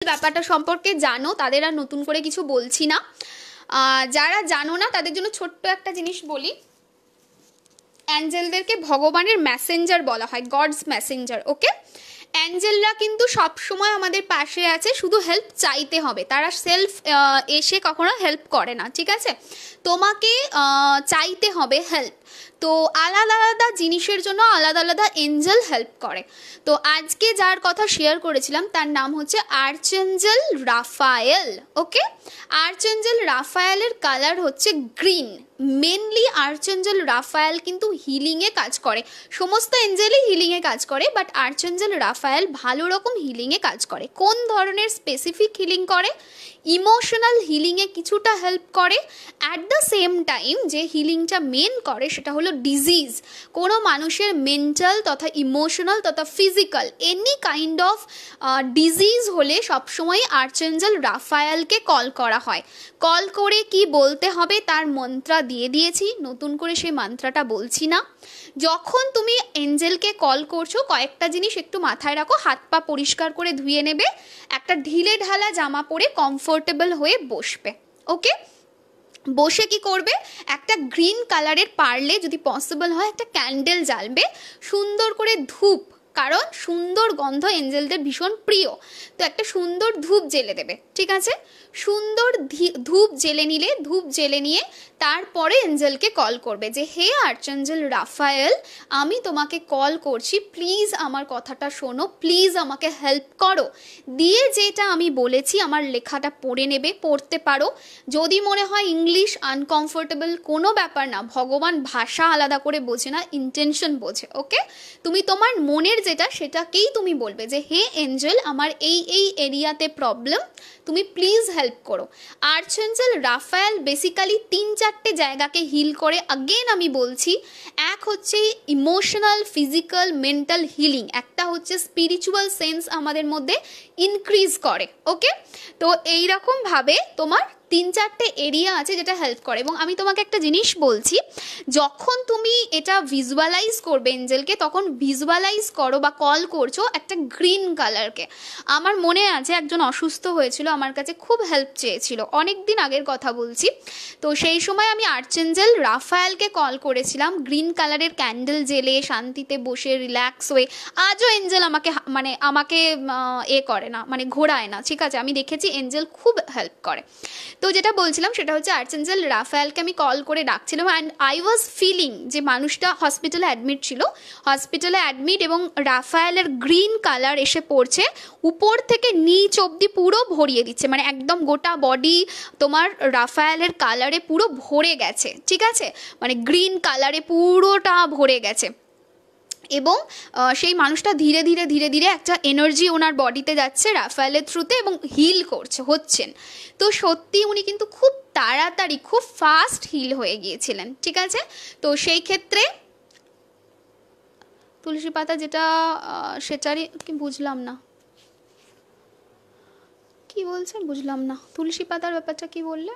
ব্যাপারটা সম্পর্কে জানো, তাদের আর নতুন করে কিছু বলছি না। যারা জানো না তাদের জন্য ছোট্ট একটা জিনিস বলি, অ্যাঞ্জেলদেরকে ভগবানের মেসেঞ্জার বলা হয়, গডস মেসেঞ্জার। ওকে, অ্যাঞ্জেলরা কিন্তু সবসময় আমাদের পাশে আছে, শুধু হেল্প চাইতে হবে। তারা সেলফ এসে কখনো হেল্প করে না, ঠিক আছে? তোমাকে চাইতে হবে হেল্প। তো আলাদা আলাদা জিনিসের জন্য আলাদা আলাদা এঞ্জেল হেল্প করে। তো আজকে যার কথা শেয়ার করেছিলাম তার নাম হচ্ছে আর্চেঞ্জেল রাফায়েল। ওকে, আর্চেঞ্জেল রাফায়েলের কালার হচ্ছে গ্রিন। মেনলি আর্চেঞ্জেল রাফায়েল কিন্তু হিলিংয়ে কাজ করে, সমস্ত এঞ্জেলই হিলিংয়ে কাজ করে, বাট আর্চেঞ্জেল রাফায়েল ভালো রকম হিলিংয়ে কাজ করে। কোন ধরনের স্পেসিফিক হিলিং করে? ইমোশনাল হিলিংয়ে কিছুটা হেল্প করে। অ্যাট দ্য সেম টাইম যে হিলিংটা মেন করে সেটা হলো ডিজিজ। কোনো মানুষের মেন্টাল তথা ইমোশনাল তথা physical any kind of disease হলে সবসময় আর্চেঞ্জেল রাফায়েলকে কল করা হয়। কল করে কি বলতে হবে তার মন্ত্রা দিয়ে দিয়েছি, নতুন করে সেই মন্ত্রটা বলছি না। যখন তুমি এঞ্জেলকে কল করছো কয়েকটা জিনিস একটু মাথায় রাখো। হাত পা পরিষ্কার করে ধুয়ে নেবে, একটা ঢিলে ঢালা জামা পরে কমফোর্টেবল হয়ে বসবে। ওকে, বসে কি করবে, একটা গ্রিন কালারের পারলে যদি পসিবল হয় একটা ক্যান্ডেল জ্বালবে, সুন্দর করে ধূপ, কারণ সুন্দর গন্ধ এঞ্জেলদের ভীষণ প্রিয়। তো একটা সুন্দর ধূপ জ্বেলে দেবে, ঠিক আছে? সুন্দর ধূপ জ্বেলে নিলে, ধূপ জ্বেলে নিয়ে তারপরে এঞ্জেলকে কল করবে যে হে আর্চেঞ্জেল রাফায়েল, আমি তোমাকে কল করছি, প্লিজ আমার কথাটা শোনো, প্লিজ আমাকে হেল্প করো। দিয়ে যেটা আমি বলেছি আমার লেখাটা পড়ে নেবে, পড়তে পারো। যদি মনে হয় ইংলিশ আনকমফোর্টেবল, কোনো ব্যাপার না, ভগবান ভাষা আলাদা করে বোঝে না, ইন্টেনশন বোঝে। ওকে, তুমি তোমার মনের যেটা সেটাকেই তুমি বলবে যে হে এঞ্জেল, আমার এই এই এরিয়াতে প্রবলেম, তুমি প্লিজ হেল্প করো। আর্চেঞ্জেল রাফায়েল বেসিক্যালি 3-4টে জায়গাকে হিল করে। আগেন আমি বলছি, এক হচ্ছে ইমোশনাল, ফিজিক্যাল, মেন্টাল হিলিং, একটা হচ্ছে স্পিরিচুয়াল সেন্স আমাদের মধ্যে ইনক্রিজ করে। ওকে, তো এইরকমভাবে তোমার 3-4টে এরিয়া আছে যেটা হেল্প করে। এবং আমি তোমাকে একটা জিনিস বলছি, যখন তুমি এটা ভিজুয়ালাইজ করবে এঞ্জেলকে, তখন ভিজুয়ালাইজ করো বা কল করছো একটা গ্রিন কালারকে। আমার মনে আছে একজন অসুস্থ হয়েছিল, আমার কাছে খুব হেল্প চেয়েছিল, অনেক দিন আগের কথা বলছি। তো সেই সময় আমি আর্চেঞ্জেল রাফায়েলকে কল করেছিলাম, গ্রিন কালারের ক্যান্ডেল জেলে শান্তিতে বসে রিল্যাক্স হয়ে। আজও এঞ্জেল আমাকে করে না, মানে ঘোরায় না, ঠিক আছে? আমি দেখেছি এঞ্জেল খুব হেল্প করে। তো যেটা বলছিলাম সেটা হচ্ছে আর্চেঞ্জেল রাফায়েলকে আমি কল করে ডাকছিলাম, অ্যান্ড আই ওয়াজ ফিলিং যে মানুষটা হসপিটালে অ্যাডমিট ছিল, হসপিটালে অ্যাডমিট, এবং রাফায়েলের গ্রিন কালার এসে পড়ছে, উপর থেকে নিচ অবধি পুরো ভরিয়ে দিচ্ছে, মানে একদম গোটা বডি তোমার রাফায়েলের কালারে পুরো ভরে গেছে, ঠিক আছে? মানে গ্রিন কালারে পুরোটা ভরে গেছে। এবং সেই মানুষটা ধীরে ধীরে ধীরে ধীরে একটা এনার্জি ওনার বডিতে যাচ্ছে রাফায়েলের থ্রুতে, এবং হিল হচ্ছেন। তো সত্যি উনি কিন্তু খুব তাড়াতাড়ি, খুব ফাস্ট হিল হয়ে গিয়েছিলেন, ঠিক আছে? তো সেই ক্ষেত্রে তুলসী পাতা যেটা সেটারই কি বুঝলাম না, কি বলছেন বুঝলাম না, তুলসী পাতার ব্যাপারটা কি বললে?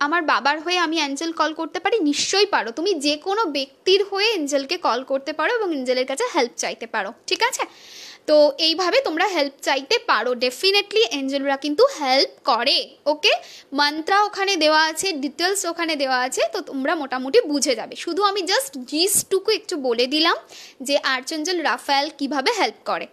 আমার বাবার হয়ে আমি অ্যাঞ্জেল কল করতে পারি? নিশ্চয়ই পারো। তুমি যে কোনো ব্যক্তির হয়ে এঞ্জেলকে কল করতে পারো এবং এঞ্জেলের কাছে হেল্প চাইতে পারো, ঠিক আছে? তো এইভাবে তোমরা হেল্প চাইতে পারো, ডেফিনেটলি এঞ্জেলরা কিন্তু হেল্প করে। ওকে, মন্ত্রা ওখানে দেওয়া আছে, ডিটেলস ওখানে দেওয়া আছে, তো তোমরা মোটামুটি বুঝে যাবে। শুধু আমি জাস্ট জিসটুকু একটু বলে দিলাম যে আর্চেঞ্জেল রাফায়েল কিভাবে হেল্প করে।